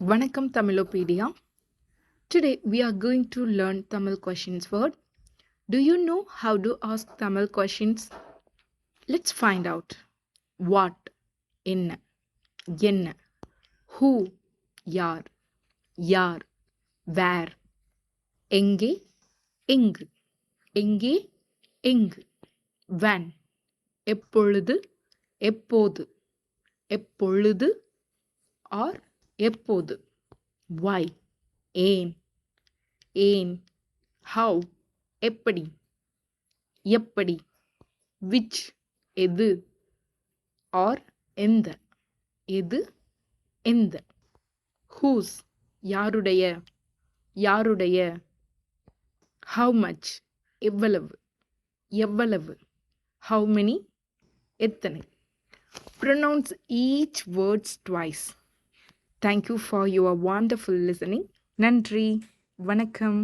Vanakkam Tamilopedia. Today we are going to learn Tamil questions word. Do you know how to ask Tamil questions? Let's find out. What? Enna. Enna. Who? Yar. Yar. Where? எங்கே எங்கு எங்கே எங்கு when எப்பொழுது எப்போது எப்பொழுது or எப்போது why ஏன் ஏன் how எப்படி எப்படி which எது or எந்த எது எந்த whose யாருடைய யாருடைய how much எவ்வளவு எவ்வளவு how many எத்தனை pronounce each words twice. Thank you for your wonderful listening. நன்றி வணக்கம்.